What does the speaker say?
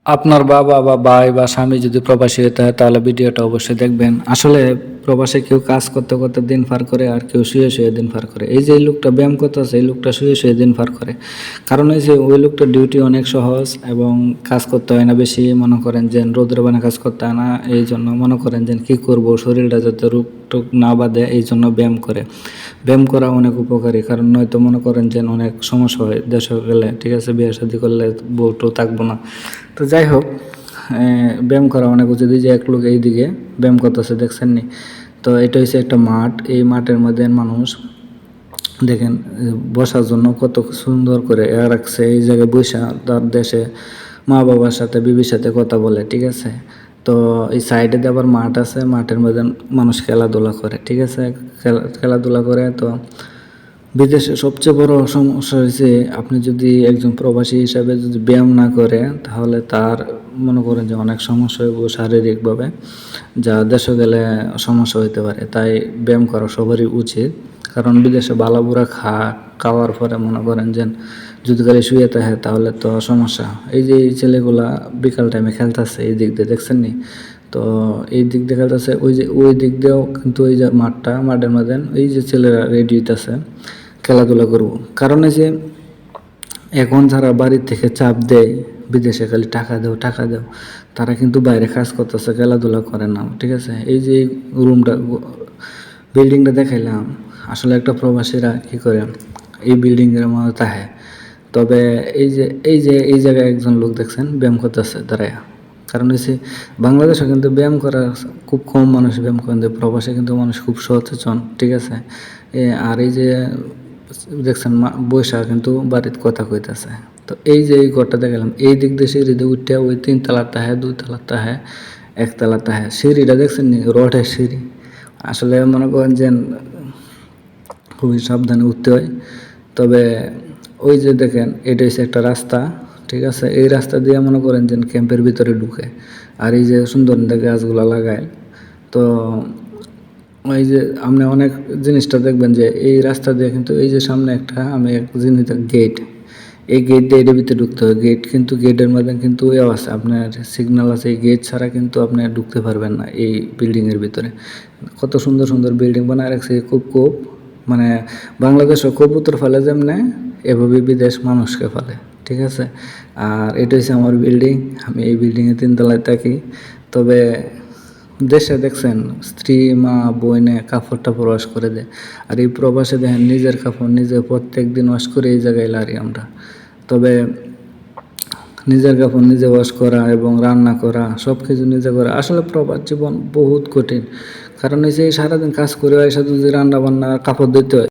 আপনার বাবা বা ভাই বা স্বামী যদি প্রবাসী হতে হয় তাহলে ভিডিওটা অবশ্যই দেখবেন। আসলে প্রবাসে কেউ কাজ করতে করতে দিন পার করে, আর কেউ শুয়ে শুয়ে দিন পার করে। এই যে এই লোকটা ব্যায়াম করতেছে, এই লোকটা শুয়ে শুয়ে দিন পার করে। কারণ এই যে ওই লোকটার ডিউটি অনেক সহজ এবং কাজ করতে হয় না বেশি, মনে করেন যে রোদের বানে কাজ করতে হয় না। এই জন্য মনে করেন যে কি করব, শরীরটা যাতে রোগ টোগ না বাঁধে, এই জন্য ব্যায়াম করে। ব্যায়াম করা অনেক উপকারী, কারণ নয়তো মনে করেন যে অনেক সমস্যা হয় দেশে গেলে, ঠিক আছে, বিয়ে শাদী করলে বউটো থাকবো না। তো যাই হোক, ব্যায়াম করা অনেক উচিত। এই যে এক লোক এইদিকে ব্যায়াম করতেছে, দেখছেন নি? তো এটা হচ্ছে একটা মাঠ। এই মাঠের মধ্যে মানুষ দেখেন বসার জন্য কত সুন্দর করে রাখছে। এই জায়গায় বৈশা তার দেশে মা বাবার সাথে বিবির সাথে কথা বলে, ঠিক আছে। তো এই সাইডে আবার মাঠ আছে, মাঠের মধ্যে মানুষ খেলাধুলা করে, ঠিক আছে। খেলাধুলা করে। তো বিদেশে সবচেয়ে বড় সমস্যা হয়েছে, আপনি যদি একজন প্রবাসী হিসাবে যদি ব্যায়াম না করে, তাহলে তার মনে করেন যে অনেক সমস্যা হইব শারীরিকভাবে, যা দেশে গেলে সমস্যা হইতে পারে। তাই ব্যায়াম করা সবারই উচিত। কারণ বিদেশে বালাবুড়া খাওয়ার পরে মনে করেন যে যদি খালি শুয়ে থাকে তাহলে তো সমস্যা। এই যে এই ছেলেগুলা বিকাল টাইমে খেলতেছে এই দিক দিয়ে, দেখছেন নি? তো এই দিক দিয়ে খেলতেছে, ওই দিক দিয়েও কিন্তু ওই যে মাঠের মধ্যে এই যে ছেলেরা রেডি হইতেছে খেলাধুলা করব। কারণ এই যে এখন যারা বাড়ির থেকে চাপ দেয় বিদেশে, খালি টাকা দাও টাকা দাও, তারা কিন্তু বাইরে কাজ করতেছে, খেলাধুলা করে না, ঠিক আছে। এই যে রুমটা, বিল্ডিংটা দেখাইলাম, আসলে একটা প্রবাসীরা কি করে এই বিল্ডিংয়ের মধ্যে থাকে। তবে এই জায়গায় একজন লোক দেখছেন ব্যায়াম করতেছে দাঁড়ায়। কারণ হচ্ছে বাংলাদেশে কিন্তু ব্যায়াম করা খুব কম মানুষ ব্যায়াম করেন, প্রবাসে কিন্তু মানুষ খুব সচেতন, ঠিক আছে। আর এই যে দেখছেন বৈশা কিন্তু বাড়ির কথা কইতাছে। তো এই যে এই ঘরটা দেখালাম, এই দিক দিয়ে সিঁড়িতে উঠে ওই 3 তলার তাহে, 2 তলার তাহে, 1 তলার তাহে, সিঁড়িটা দেখছেন নি? রডের সিঁড়ি। আসলে মনে করেন যে খুবই সাবধানে উঠতে হয়। তবে ওই যে দেখেন এটা হচ্ছে একটা রাস্তা, ঠিক আছে। এই রাস্তা দিয়ে মনে করেন যে ক্যাম্পের ভিতরে ঢুকে, আর এই যে সুন্দর গাছগুলো লাগায়। তো ওই যে আপনি অনেক জিনিসটা দেখবেন যে এই রাস্তা দিয়ে কিন্তু এই যে সামনে একটা আমি এক জিনিস গেট, এই গেট দিয়ে এটার ভিতরে ঢুকতে হবে। গেট কিন্তু গেটের মধ্যে কিন্তু এও আছে, আপনার সিগন্যাল আছে। এই গেট ছাড়া কিন্তু আপনি ঢুকতে পারবেন না এই বিল্ডিংয়ের ভিতরে। কত সুন্দর সুন্দর বিল্ডিং বানায় রাখছে, খুব মানে বাংলাদেশও কবুতর ফেলে যেমনে, এভাবে বিদেশ মানুষকে ফেলে, ঠিক আছে। আর এটা হচ্ছে আমার বিল্ডিং, আমি এই বিল্ডিংয়ে 3 তলায় থাকি। তবে দেশে দেখছেন স্ত্রী মা বোনে কাপড় টাপড় ওয়াশ করে দেয়, আর এই প্রবাসে দেখেন নিজের কাপড় নিজে প্রত্যেক দিন ওয়াশ করে এই জায়গায় লারি আমরা। তবে নিজের কাপড় নিজে ওয়াশ করা এবং রান্না করা সব কিছু নিজে করা, আসলে প্রবাস জীবন বহুত কঠিন। কারণ এই যে সারাদিন কাজ করে এসে যদি রান্না বান্না কাপড় দিতে হয়,